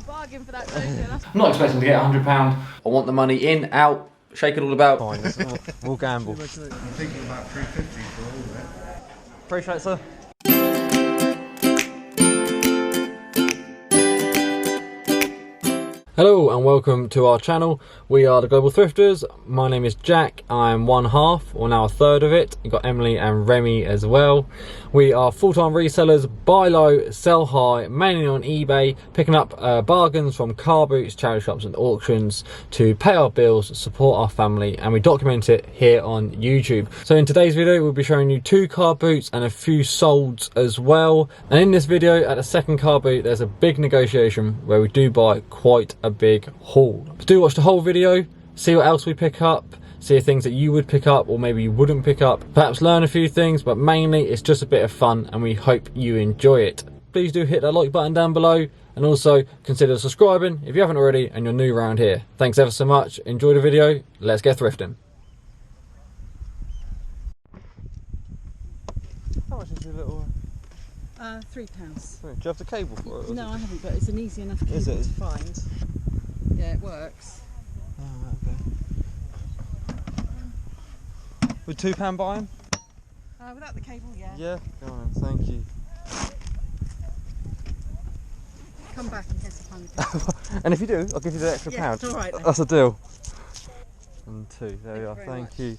bargain for that, don't you? I'm not expecting to get £100. I want the money in, out, shake it all about. Fine, we'll gamble. I'm thinking about 350 for all of it. Appreciate it, sir. Hello and welcome to our channel. We are the Global Thrifters. My name is Jack. I'm one half, or now a third of it. You've got Emily and Remy as well. We are full-time resellers, buy low, sell high, mainly on eBay, picking up bargains from car boots, charity shops and auctions to pay our bills, support our family, and we document it here on YouTube. So in today's video, we'll be showing you 2 car boots and a few solds as well. And in this video, at the second car boot, there's a big negotiation where we do buy quite a big haul. So do watch the whole video, see what else we pick up, see things that you would pick up or maybe you wouldn't pick up, perhaps learn a few things, but mainly it's just a bit of fun and we hope you enjoy it. Please do hit that like button down below and also consider subscribing if you haven't already and you're new around here. Thanks ever so much, enjoy the video, let's get thrifting. How much is your little one? £3. Do you have the cable for it? No, I haven't, but it's an easy enough cable to find. Yeah, it works. Oh, okay. Would £2 buy him? Without the cable, yeah. Yeah, go on, thank you. Come back in case I find the cable. And if you do, I'll give you the extra Yeah, pound. it's all right then. That's a deal. And 2, there we are, very thank much. you.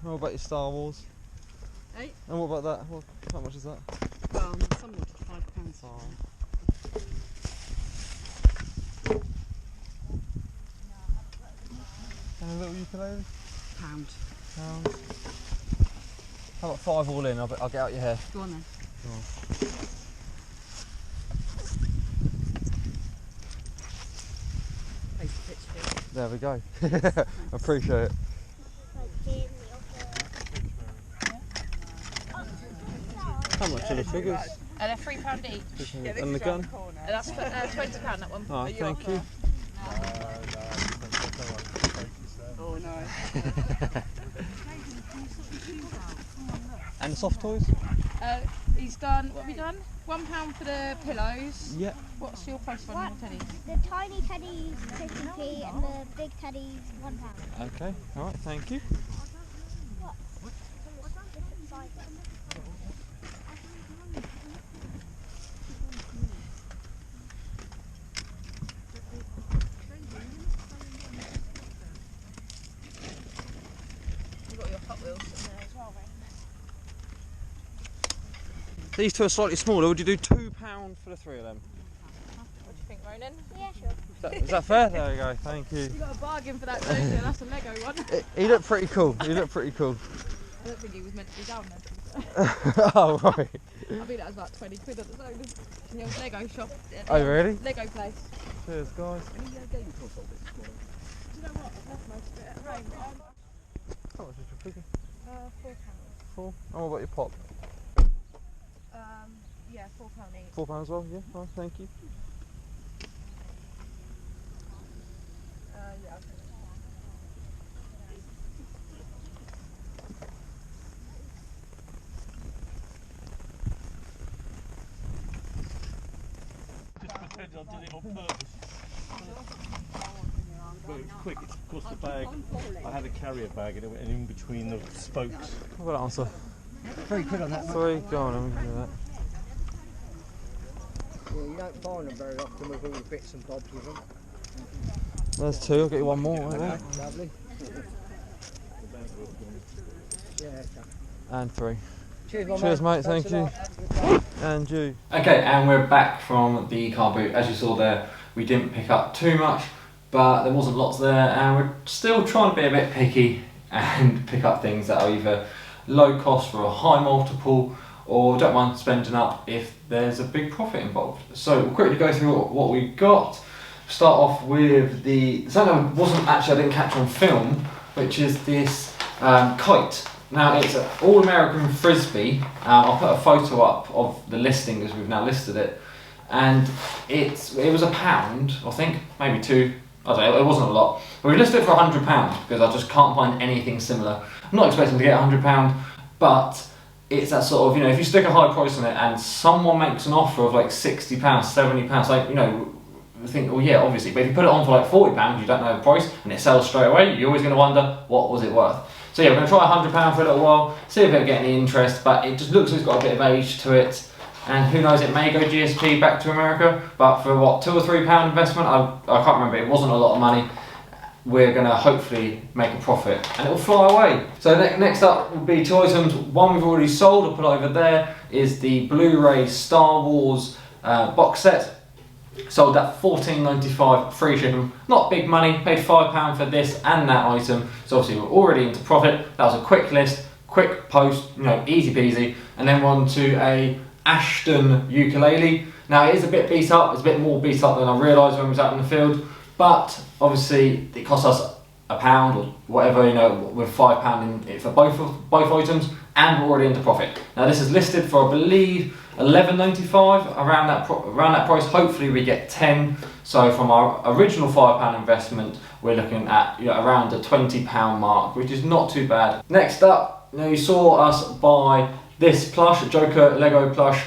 What about your Star Wars? 8. And what about that? How much is that? Well, some wanted £5. Oh. And a little ukulele? £1. How about 5 all in? I'll get out your hair. Go on then. Oh. Place the pitch for you. There we go. Appreciate it. How much are the figures? And they're £3 each. And the gun? And that's £20 that one. Oh, thank you. Oh no. And the soft toys? He's done, what have you done? £1 for the pillows. Yeah. What's your price on your teddy? The tiny teddies 50p and the big teddies £1. Okay, alright, thank you. You've got your Hot Wheels in there as well, right? These 2 are slightly smaller. Would you do £2 for the 3 of them? What do you think, Ronan? Yeah, sure. Is that fair? There we go, thank you. You got a bargain for that, don't you? That's a Lego one. He looked pretty cool. He looked pretty cool. I don't think he was meant to be down there. Oh, right. I think that was about 20 quid at the zone. In the old Lego shop. Oh, really? Lego place. Cheers, guys. Do you know what? I've left most of it at home. How much is your figure? £4. 4. And what about your pop? Yeah, £4 each. £4 as well? Yeah, fine, thank you. Yeah. I did it on purpose. Well, it was quick. Of course, the bag, I had a carrier bag and it went in between the spokes. What answer? 3 quid on that one. 3, go on, let me do that. Yeah, you don't find them very often with all the bits and bobs with them. There's 2, I'll get you 1 more, right there. Lovely. Yeah, And 3. cheers, Cheers, mate, Thanks thank a you. lot. And you. Okay, and we're back from the car boot. As you saw there, we didn't pick up too much, but there wasn't lots there, and we're still trying to be a bit picky and pick up things that are either low cost for a high multiple or don't mind spending up if there's a big profit involved. So we'll quickly go through what we got. Start off with something I didn't catch on film, which is this kite. Now it's an all-American frisbee. I'll put a photo up of the listing as we've now listed it, and it was £1, I think, maybe 2. I don't know, it wasn't a lot. But we listed it for £100 because I just can't find anything similar. I'm not expecting to get £100, but it's that sort of, if you stick a high price on it and someone makes an offer of like £60, £70, like, think, well, yeah, obviously, but if you put it on for like £40, you don't know the price, and it sells straight away, you're always going to wonder, what was it worth? So yeah, we're going to try £100 for a little while, see if it'll get any interest, but it just looks like it's got a bit of age to it, and who knows, it may go GSP back to America, but for what, £2 or £3 investment, I can't remember, it wasn't a lot of money, we're going to hopefully make a profit, and it will fly away. So next up will be 2 items. One we've already sold, I'll put it over there, is the Blu-ray Star Wars box set. Sold at $14.95, free shipping. Not big money, paid £5 for this and that item. So obviously we're already into profit. That was a quick list, quick post, you know, easy peasy. And then we're on to a Ashton ukulele. Now it is a bit beat up, it's a bit more beat up than I realised when we was out in the field. But obviously it cost us £1 or whatever, you know, with £5 in it for both items, and we're already into profit. Now this is listed for, I believe, $11.95, around that price. Hopefully we get 10. So from our original £5 investment, we're looking at, you know, around the £20 mark, which is not too bad. Next up, you know, you saw us buy this plush, a Joker Lego plush,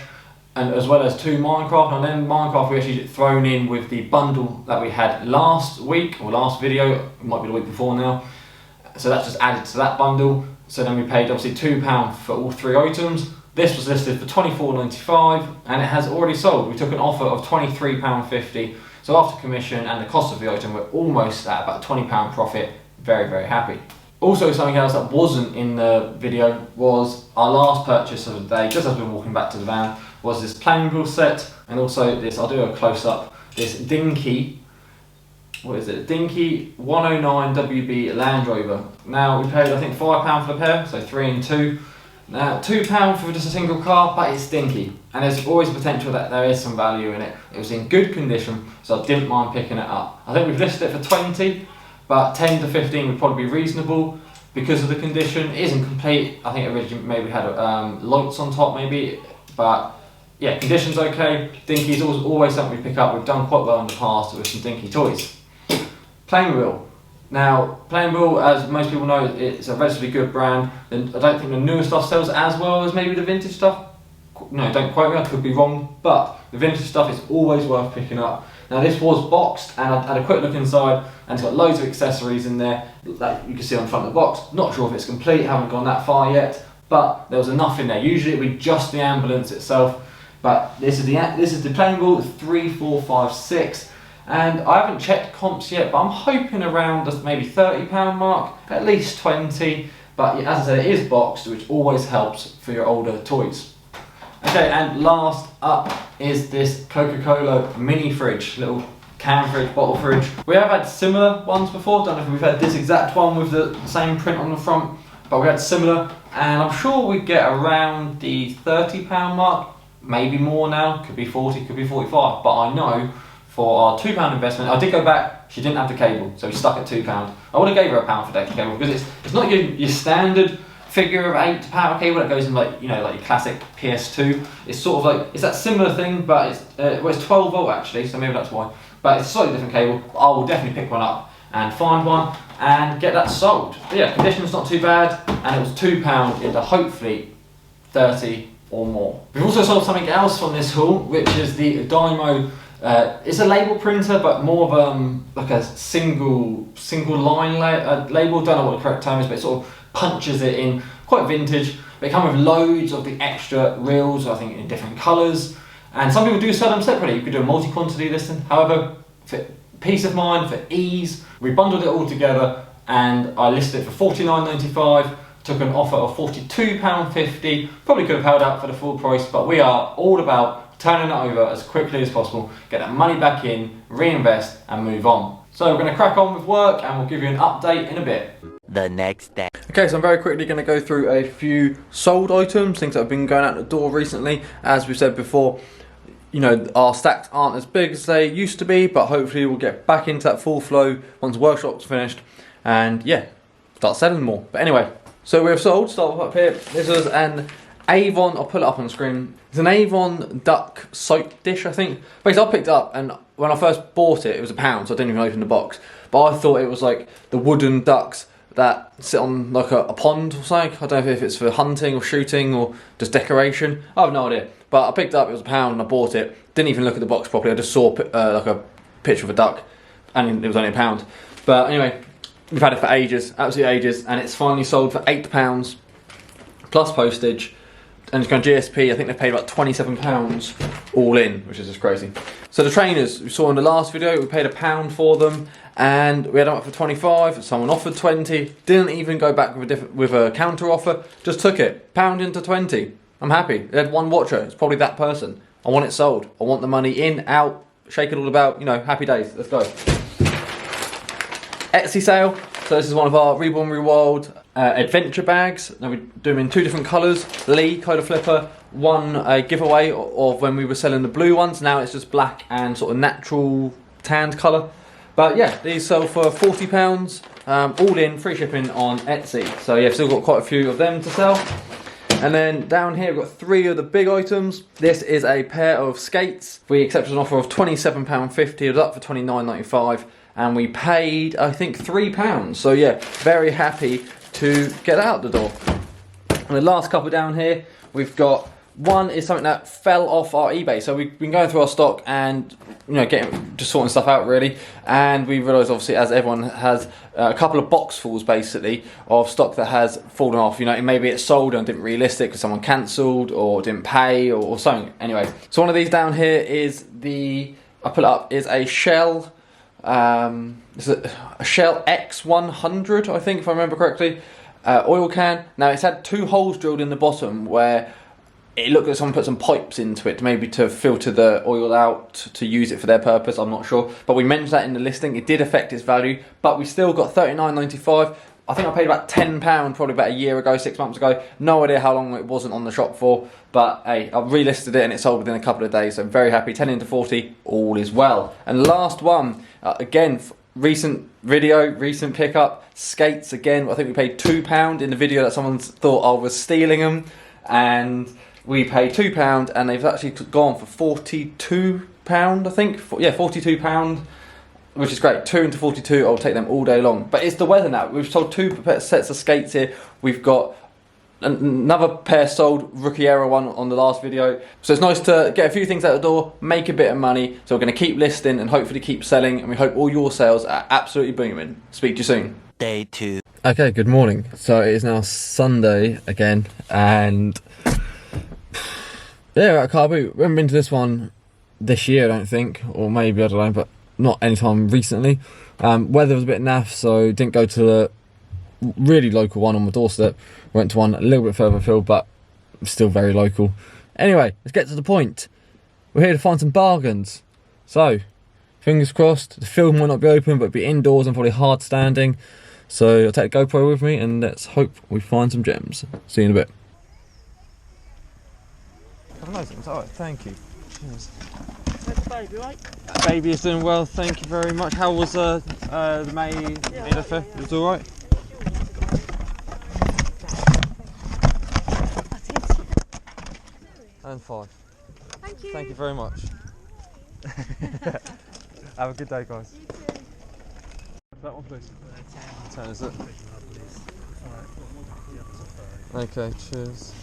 and as well as 2 Minecraft. And then Minecraft we actually thrown in with the bundle that we had last week, or last video, it might be the week before now. So that's just added to that bundle. So then we paid obviously £2 for all 3 items. This was listed for $24.95 and it has already sold. We took an offer of £23.50. So after commission and the cost of the item, we're almost at about £20 profit. Very, very happy. Also, something else that wasn't in the video was our last purchase of the day, just as we were walking back to the van, was this Plainville set, and also this, I'll do a close up, this Dinky, what is it, Dinky 109 WB Land Rover. Now we paid, I think, £5 for the pair, so 3 and 2. Now £2 for just a single car, but it's dinky, and there's always potential that there is some value in it. It was in good condition, so I didn't mind picking it up. I think we've listed it for 20, but 10 to 15 would probably be reasonable because of the condition. It isn't complete. I think originally maybe had lights on top maybe, but yeah, condition's okay. Dinky is always something we pick up. We've done quite well in the past with some dinky toys. Plainville. Now, Plainville, as most people know, it's a relatively good brand. And I don't think the newer stuff sells as well as maybe the vintage stuff. No, don't quote me, I could be wrong, but the vintage stuff is always worth picking up. Now this was boxed, and I had a quick look inside, and it's got loads of accessories in there that you can see on the front of the box. Not sure if it's complete, haven't gone that far yet, but there was enough in there. Usually it would be just the ambulance itself, but this is the Plainville 3456, and I haven't checked comps yet, but I'm hoping around the maybe £30 mark, at least 20. But as I said, it is boxed, which always helps for your older toys. Okay, and last up is this Coca-Cola mini fridge, little can fridge, bottle fridge. We have had similar ones before. Don't know if we've had this exact one with the same print on the front, but we had similar, and I'm sure we get around the £30 mark, maybe more now, could be 40, could be 45, but I know for our £2 investment, I did go back, she didn't have the cable, so we stuck at £2. I would have gave her £1 for that cable, because it's not your standard figure of 8 power cable that goes in, like, you know, like your classic PS2. It's sort of like, it's that similar thing, but it's well, it's 12 volt actually, so maybe that's why. But it's a slightly different cable. I will definitely pick one up and find one and get that sold. But yeah, condition's not too bad, and it was £2 into hopefully 30 or more. We've also sold something else from this haul, which is the Dymo. It's a label printer, but more of like a single line label. Don't know what the correct term is, but it sort of punches it in, quite vintage. They come with loads of the extra reels, I think in different colours, and some people do sell them separately. You could do a multi-quantity listing. However, for peace of mind, for ease, we bundled it all together, and I listed it for $49.95. Took an offer of £42.50. Probably could have held out for the full price, but we are all about turning it over as quickly as possible, get that money back in, reinvest, and move on. So we're going to crack on with work, and we'll give you an update in a bit. The next day. Okay, so I'm very quickly going to go through a few sold items, things that have been going out the door recently. As we said before, you know, our stacks aren't as big as they used to be, but hopefully we'll get back into that full flow once workshop's finished, and yeah, start selling more. But anyway, so we have sold, start up here. This was an Avon, I'll put it up on the screen. It's an Avon duck soap dish, I think. Basically, I picked it up, and when I first bought it, it was £1, so I didn't even open the box. But I thought it was like the wooden ducks that sit on like a pond or something. I don't know if it's for hunting or shooting or just decoration. I have no idea. But I picked it up, it was £1 and I bought it. Didn't even look at the box properly. I just saw like a picture of a duck, and it was only £1. But anyway, we've had it for ages, absolutely ages, and it's finally sold for £8 plus postage. And it's gone GSP. I think they've paid about £27 all in, which is just crazy. So the trainers we saw in the last video, we paid £1 for them, and we had them up for 25. Someone offered 20. Didn't even go back with a counter offer. Just took it, £1 into 20. I'm happy. They had one watcher. It's probably that person. I want it sold. I want the money in, out, shake it all about. You know, happy days. Let's go. Etsy sale. So this is one of our Reborn Rewild adventure bags. Now we do them in 2 different colours. Lee, Coda Flipper. One a giveaway of when we were selling the blue ones. Now it's just black and sort of natural tanned colour. But yeah, these sell for £40. All in, free shipping on Etsy. So yeah, still got quite a few of them to sell. And then down here we've got 3 of the big items. This is a pair of skates. We accepted an offer of £27.50. It was up for £29.95. And we paid, I think, £3. So yeah, very happy to get out the door. And the last couple down here, we've got, one is something that fell off our eBay. So we've been going through our stock and, you know, just sorting stuff out really. And we realised, obviously, as everyone has, a couple of boxfuls basically of stock that has fallen off. You know, maybe it's sold and didn't relist it because someone cancelled or didn't pay or something. Anyway, so one of these down here is I put it up, is a Shell. It's a Shell X100, I think, if I remember correctly. Oil can. Now it's had 2 holes drilled in the bottom where it looked like someone put some pipes into it, maybe to filter the oil out to use it for their purpose. I'm not sure, but we mentioned that in the listing. It did affect its value, but we still got £39.95. I think I paid about £10 probably about a year ago, 6 months ago. No idea how long it wasn't on the shop for, but hey, I relisted it and it sold within a couple of days, so I'm very happy. 10 into 40, all is well. And last one, again, recent video, recent pickup, skates again. I think we paid £2 in the video that someone thought I was stealing them, and we paid £2 and they've actually gone for £42, I think. Yeah, £42. Which is great. 2 into 42, I'll take them all day long. But it's the weather now. We've sold 2 sets of skates here. We've got another pair sold, rookie error one on the last video. So it's nice to get a few things out the door, make a bit of money. So we're going to keep listing and hopefully keep selling. And we hope all your sales are absolutely booming. Speak to you soon. Day 2. Okay, good morning. So it is now Sunday again. And yeah, we're at Carboot. We haven't been to this one this year, I don't think. Or maybe, I don't know, but not anytime recently. Weather was a bit naff, so didn't go to the really local one on my doorstep. Went to one a little bit further afield, but still very local. Anyway, let's get to the point. We're here to find some bargains. So, fingers crossed, the field might not be open, but it'll be indoors and probably hard standing. So I'll take the GoPro with me and let's hope we find some gems. See you in a bit. Have a nice one. Alright, thank you. Cheers. Baby, right? Baby is doing well, thank you very much. How was the May affair? It was alright? And 5. Thank you. Thank you very much. Have a good day, guys. That one, please. 10, is it? Okay, cheers.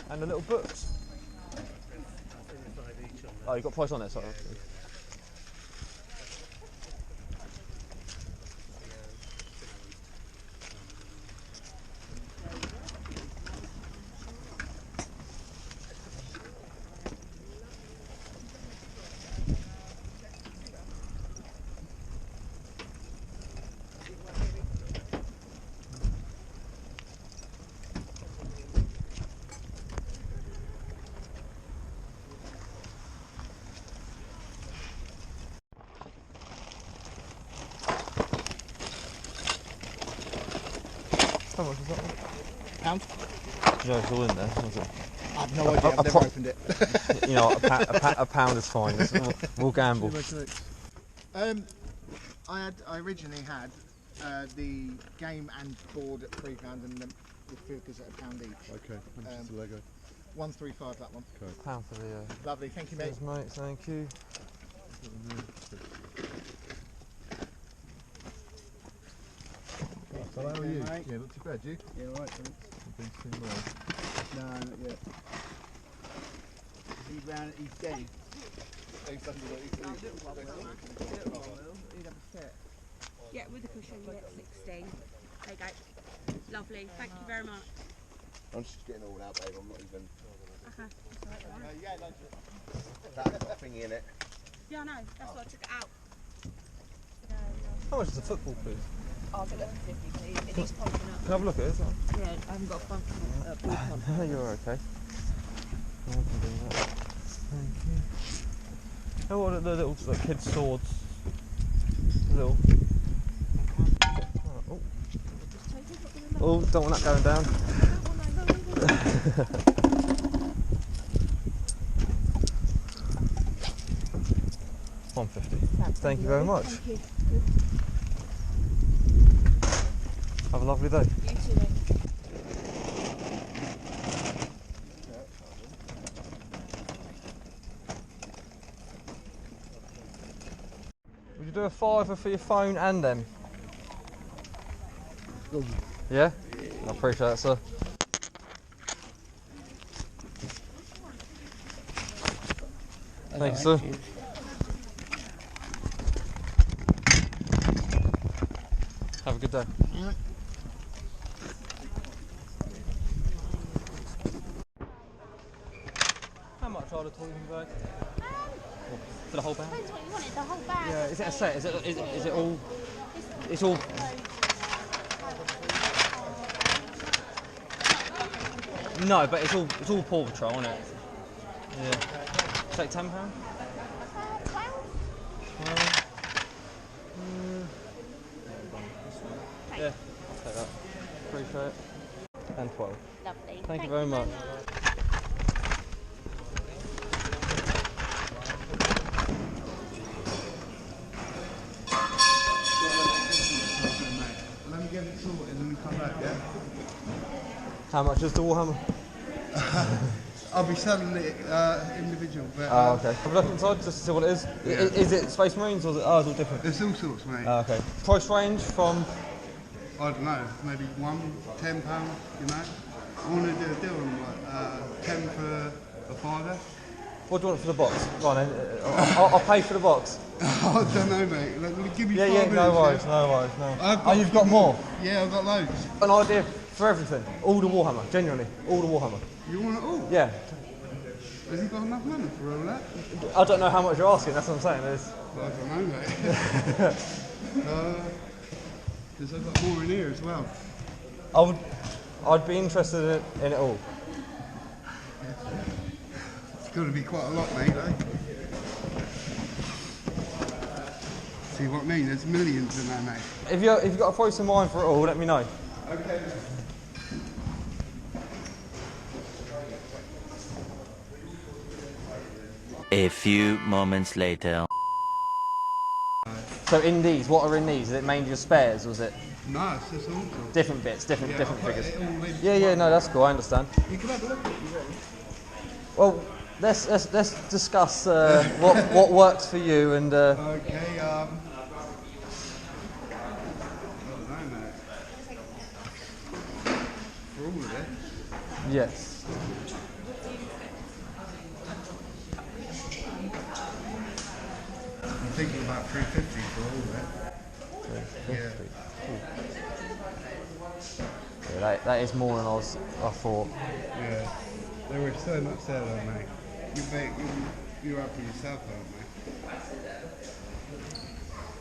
And the little books. Oh, you got price on there, sorry. How much is that one? Pound? Yeah, it's all in there, was it? I have no idea, I've never opened it. You know, a pound is fine. We'll gamble. I originally had the game and board at £3 and the figures at £1 each. Okay, how much is the Lego? 135 that one. Okay. Pound for the. Lovely, thank you, mate. Cheers, mate. Thank you. So how are you? Mate. Yeah, not too bad, you? Yeah, right, thanks. I've been too well. No, not yet. Is he round at his game? He Yeah, with the cushion, we get 16. There you go. Lovely. Thank you very much. I'm just getting all out, babe. I'm not even. Okay. That's got a thingy in it. Yeah, I know. That's why I took it out. How much is a football, please? I'll get that for 50, please. It is pumping up. Can I have a look at it? Yeah, I haven't got a ball pump. You're okay. I can do that. Thank you. Oh, what are the little like, kids' swords? Little. Oh. Oh, don't want that going down. $150. Thank you very much. Thank you. Have a lovely day. You too, mate. Would you do a £5 for your phone and them? Yeah? I appreciate that, sir. Thank you, sir. Have a good day. How much are the toys in the bag? For the whole bag? Depends what you wanted, the whole bag. Yeah, is it a set? Is it all? It's all. No, but it's all Paw Patrol, isn't it? Yeah. Take £10. 12? Yeah, I'll take that. Appreciate it. And 12. Lovely. Thank you very much. Let me get it sorted and then come back, yeah? How much is the Warhammer? I'll be selling it individual, but Oh, okay. Have a look inside just to see what it is. Is it Space Marines or is it? Oh, it's all different. there's all sorts, mate. Oh, okay. Price range from. I don't know, maybe £10, you know? I want to do a deal on like 10 for a fiver. What do you want for the box? Go on then. I'll pay for the box. I don't know, mate. Let me give you 5 minutes. No worries, no worries, no. Oh, you've got more? Yeah, I've got loads. An idea for everything. All the Warhammer, genuinely. All the Warhammer. You want it all? Yeah. Has he got enough money for all that? I don't know how much you're asking, that's what I'm saying. I don't know, mate. Because I've got more in here as well. I'd be interested in it all. It's got to be quite a lot, mate, eh? See what I mean? There's millions in there, mate. If you've got a price in mind for it all, let me know. Okay. A few moments later. So in these, what are in these? Is it mainly just spares, or is it No, it's just all sorts. different bits, different I'll put figures? it all in. Yeah, no, that's cool. I understand. You can have a look at it, you ready? Well, let's discuss what works for you and. Okay, I don't know, mate. For all of it? Yes. I'm thinking about 350 for all of it. Yeah, that is more than I thought. Yeah. They were so much there though, mate. You're up for yourself, aren't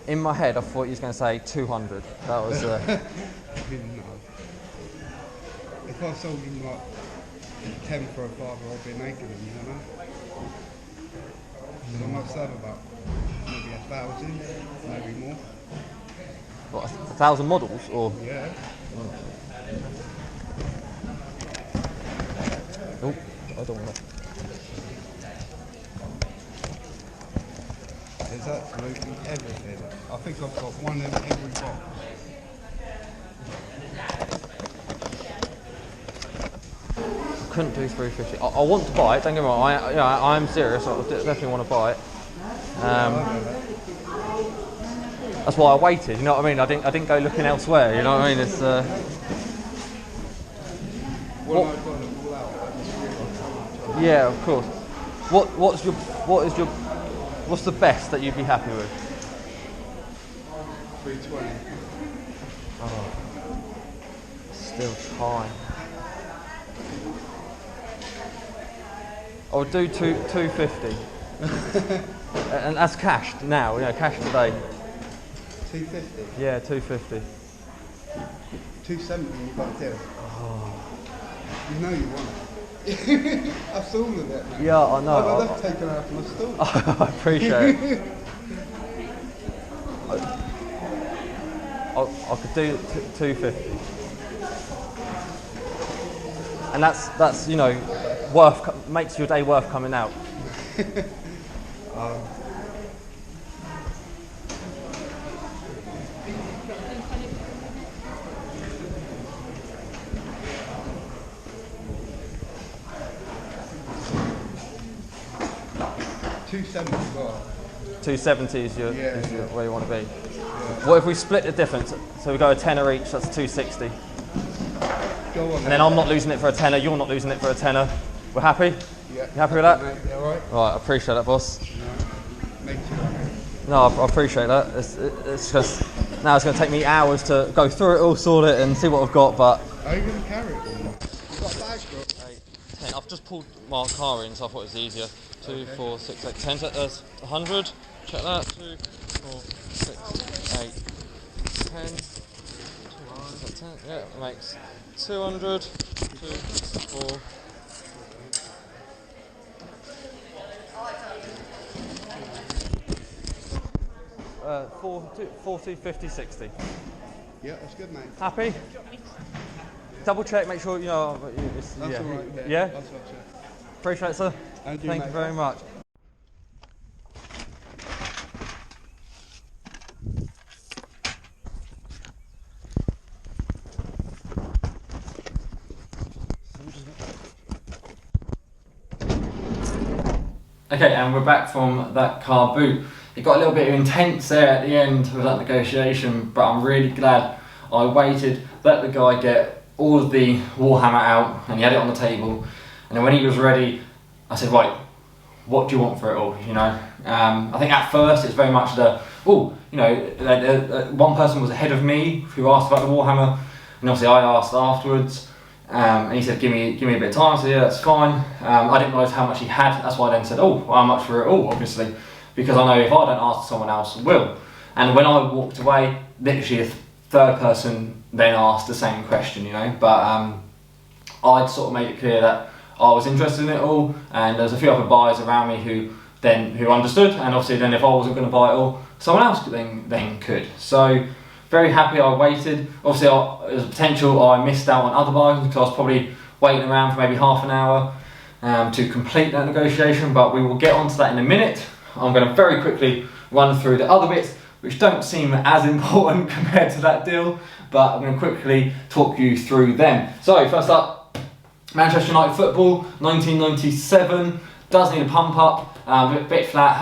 In my head, I thought you was going to say 200. That was. No. If I sold them like 10 for a fiver, I'd be making them, you know? So I must have about maybe 1,000, maybe more. What, 1,000 models or? Yeah. Oh, I don't want that. There's absolutely everything. I think I've got one in every box. Couldn't do 350. I want to buy it. Don't get me wrong. I'm serious. I definitely want to buy it. That's why I waited. You know what I mean? I didn't go looking elsewhere. You know what I mean? It's. Yeah, of course. What is your What's the best that you'd be happy with? 320. Oh, still time. I would do 250. And that's cash now, cash today. 250. Yeah, 250. 270 you've got to do. Oh. You know you want it. That's all of it. Man. Yeah, I know. I've left taken out my stall. I appreciate it. I could do 250. And that's makes your day worth coming out. $270 is your where you want to be. Yeah. What if we split the difference? So we go a tenner each, that's $260. Go on. And then I'm not losing it for a tenner, you're not losing it for a tenner. We're happy? Yeah. You happy with that? Yeah, all right. Right, I appreciate that, boss. Make you happy. No, I appreciate that. It's just, now it's going to take me hours to go through it all, sort it and see what I've got, but... How are you going to carry it then? You've got a bag, bro? 10. I've just pulled my car in, so I thought it was easier. 2, 4, 6, 8, 10. That's 100. Check that. 2, 4, 6, 8, 10. 10. Yeah, it makes 200. 2, 4. 40, 50, 60. Yeah, that's good, mate. Happy? Double check, make sure it's, That's all right. Yeah? That's what, Appreciate it, sir. Thank you very much. Okay, and we're back from that car boot. It got a little bit intense there at the end with that negotiation, but I'm really glad I waited, let the guy get all of the Warhammer out, and he had it on the table. And then when he was ready, I said, right, what do you want for it all? I think at first it's very much one person was ahead of me who asked about the Warhammer, and obviously I asked afterwards. And he said, give me a bit of time. So yeah, that's fine. I didn't realise how much he had. That's why I then said, how much for it all, obviously, because I know if I don't ask, someone else will. And when I walked away, literally a third person then asked the same question, But I'd sort of made it clear that I was interested in it all, and there's a few other buyers around me who understood, and obviously then if I wasn't going to buy it all, someone else then could. So. Very happy I waited. Obviously, there's a potential I missed out on other bargains because I was probably waiting around for maybe half an hour to complete that negotiation, but we will get onto that in a minute. I'm going to very quickly run through the other bits, which don't seem as important compared to that deal, but I'm going to quickly talk you through them. So, first up, Manchester United football, 1997. Does need a pump up, a bit flat,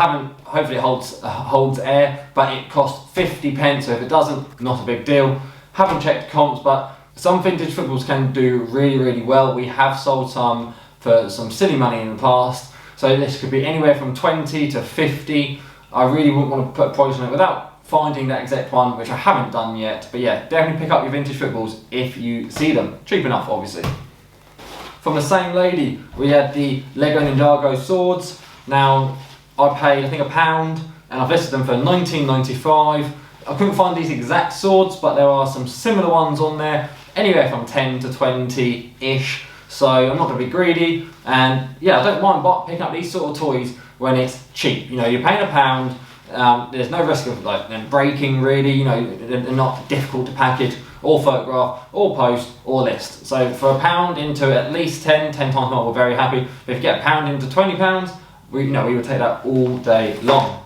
hopefully it holds air, but it cost 50p, so if it doesn't, not a big deal. Haven't checked comps, but some vintage footballs can do really, really well. We have sold some for some silly money in the past, so this could be anywhere from 20 to 50. I really wouldn't want to put a price on it without finding that exact one, which I haven't done yet, but yeah, definitely pick up your vintage footballs if you see them. Cheap enough, obviously. From the same lady, we had the Lego Ninjago swords. Now, I paid, I think, £1, and I've listed them for $19.95. I couldn't find these exact swords, but there are some similar ones on there, anywhere from 10 to 20-ish. So I'm not going to be greedy, and yeah, I don't mind picking up these sort of toys when it's cheap. You're paying £1. There's no risk of them breaking, really. They're not difficult to package, or photograph, or post, or list. So for £1 into at least 10 times more, we're very happy. If you get £1 into £20, we would take that all day long.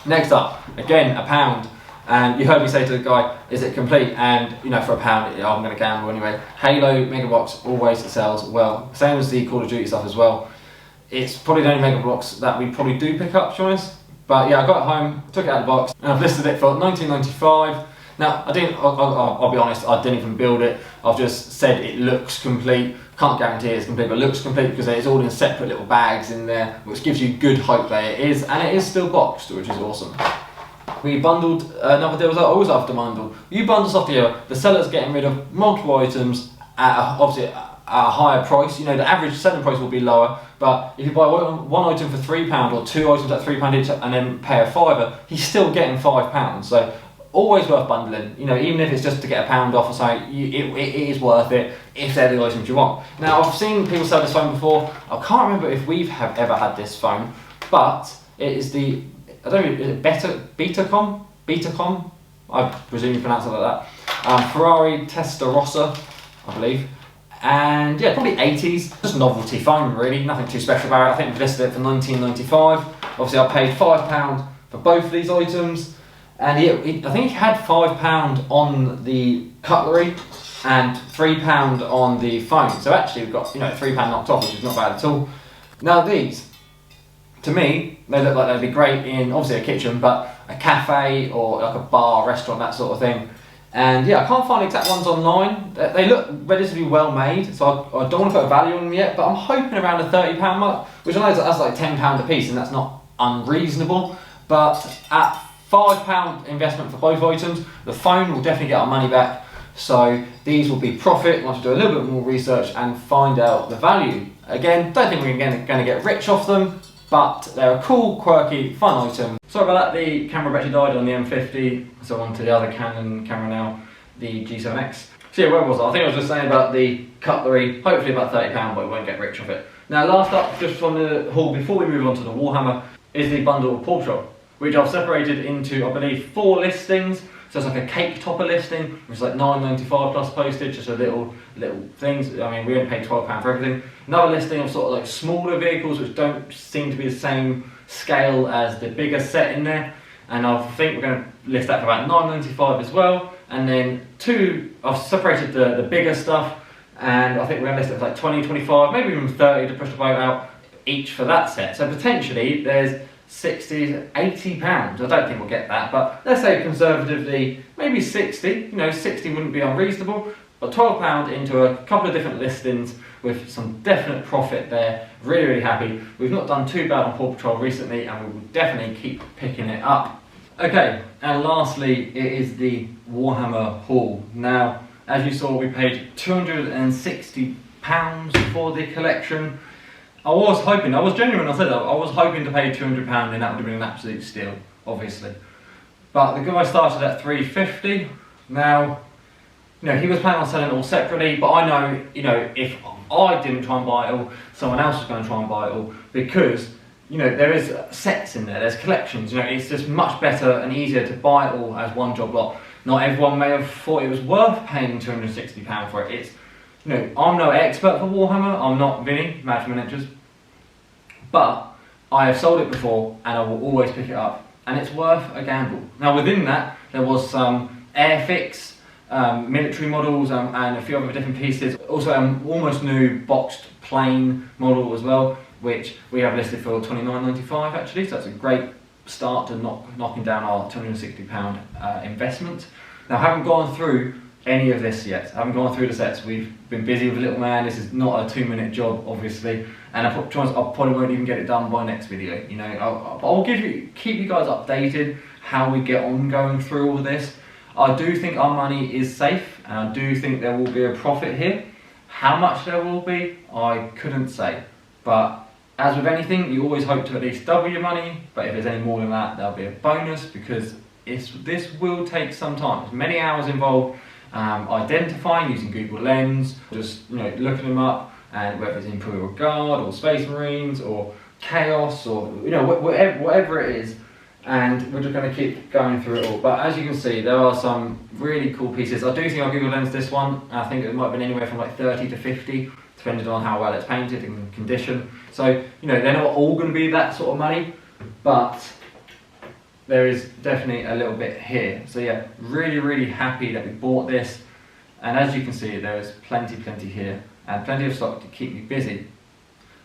Next up, again, £1. And you heard me say to the guy, is it complete? And for £1, I'm going to gamble anyway. Halo Mega Box always sells well. Same as the Call of Duty stuff as well. It's probably the only Mega Box that we probably do pick up, to be honest. But yeah, I got it home, took it out of the box, and I've listed it for $19.95. Now, I'll be honest, I didn't even build it. I've just said it looks complete. Can't guarantee it's complete, but it looks complete because it's all in separate little bags in there, which gives you good hope that it is, and it is still boxed, which is awesome. We bundled another deal. I always have to bundle. You bundle stuff together, the seller's getting rid of multiple items at obviously at a higher price. You know, the average selling price will be lower, but if you buy one item for £3 or two items at £3 each and then pay a £5, he's still getting £5. So always worth bundling. You know, even if it's just to get £1 off or something, it is worth it if they're the items you want. Now, I've seen people sell this phone before. I can't remember if we've ever had this phone, but it is the, I don't know, is it Betacom? I presume you pronounce it like that. Ferrari Testarossa, I believe. And yeah, probably 80s, just novelty phone really, nothing too special about it. I think we listed it for £19.95. Obviously I paid £5 for both of these items, and I think he had £5 on the cutlery and £3 on the phone. So actually we've got, you know, £3 knocked off, which is not bad at all. Now these, to me, they look like they'd be great in obviously a kitchen, but a cafe or like a bar, restaurant, that sort of thing. And yeah, I can't find exact ones online. They look relatively well made, so I don't want to put a value on them yet, but I'm hoping around the £30 mark, which I know that's like £10 a piece, and that's not unreasonable. But at £5 investment for both items, the phone will definitely get our money back. So these will be profit. We'll have to do a little bit more research and find out the value. Again, don't think we're going to get rich off them, but they're a cool, quirky, fun item. Sorry about that, the camera battery died on the M50, so on to the other Canon camera now, the G7X. So yeah, where was I? I think I was just saying about the cutlery, hopefully about £30, but we won't get rich off it. Now last up, just from the haul, before we move on to the Warhammer, is the bundle of Paw Patrol, which I've separated into, I believe, 4 listings. So it's like a cake topper listing, which is like £9.95 plus postage, just a little things. I mean, we only paid £12 for everything. Another listing of sort of like smaller vehicles, which don't seem to be the same scale as the bigger set in there. And I think we're going to list that for about £9.95 as well. And then 2, I've separated the bigger stuff, and I think we're going to list it for like 20, 25, maybe even 30 to push the boat out each for that set. So potentially there's 60, 80 pounds. I don't think we'll get that, but let's say conservatively, maybe 60. You know, 60 wouldn't be unreasonable, but £12 into a couple of different listings with some definite profit there. Really, really happy. We've not done too bad on Paw Patrol recently, and we will definitely keep picking it up. Okay, and lastly, it is the Warhammer haul. Now, as you saw, we paid £260 for the collection. I was hoping, I was genuine, I said I was hoping to pay £200 and that would have been an absolute steal, obviously. But the guy started at £350. Now, you know, he was planning on selling it all separately, but I know, you know, if I didn't try and buy it all, someone else was going to try and buy it all, because, you know, there is sets in there, there's collections, you know, it's just much better and easier to buy it all as one job lot. Not everyone may have thought it was worth paying £260 for it. It's, you know, I'm no expert for Warhammer, I'm not Vinny, Mad for Miniatures, but I have sold it before and I will always pick it up, and it's worth a gamble. Now within that, there was some Airfix, military models and a few other different pieces. Also almost new boxed plain model as well, which we have listed for £29.95 actually, so that's a great start to knocking down our £260 investment. Now I haven't gone through any of this yet. I haven't gone through the sets. We've been busy with little man. This is not a 2-minute job, obviously, and I probably won't even get it done by next video. You know, I'll keep you guys updated how we get on going through all this. I do think our money is safe, and I do think there will be a profit here. How much there will be, I couldn't say. But as with anything, you always hope to at least double your money. But if there's any more than that, there'll be a bonus, because this will take some time. There's many hours involved. Identifying using Google Lens, just, you know, looking them up, and whether it's Imperial Guard or Space Marines or Chaos or, you know, whatever it is, and we're just going to keep going through it all. But as you can see, there are some really cool pieces. I do think I'll Google Lens this one. I think it might have been anywhere from like 30 to 50, depending on how well it's painted and condition. So, you know, they're not all going to be that sort of money, but there is definitely a little bit here. So yeah, really, really happy that we bought this. And as you can see, there is plenty here, and plenty of stock to keep me busy.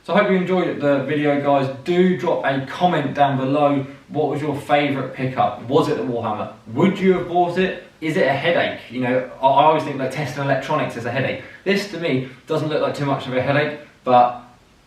So I hope you enjoyed the video, guys. Do drop a comment down below. What was your favourite pickup? Was it the Warhammer? Would you have bought it? Is it a headache? You know, I always think like testing electronics is a headache. This to me doesn't look like too much of a headache, but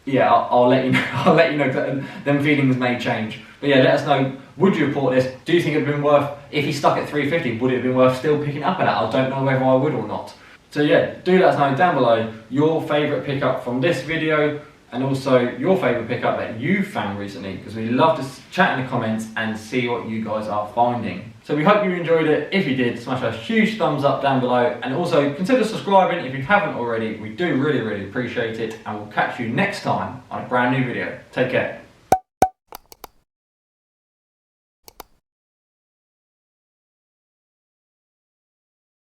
yeah, I'll let you know. I'll let you know that them feelings may change. But yeah, let us know. Would you have bought this? Do you think it'd been worth? If he stuck at 350, would it have been worth still picking up at that? I don't know whether I would or not. So yeah, do let us know down below your favourite pickup from this video, and also your favourite pickup that you found recently, because we love to chat in the comments and see what you guys are finding. So we hope you enjoyed it. If you did, smash a huge thumbs up down below, and also consider subscribing if you haven't already. We do really appreciate it, and we'll catch you next time on a brand new video. Take care.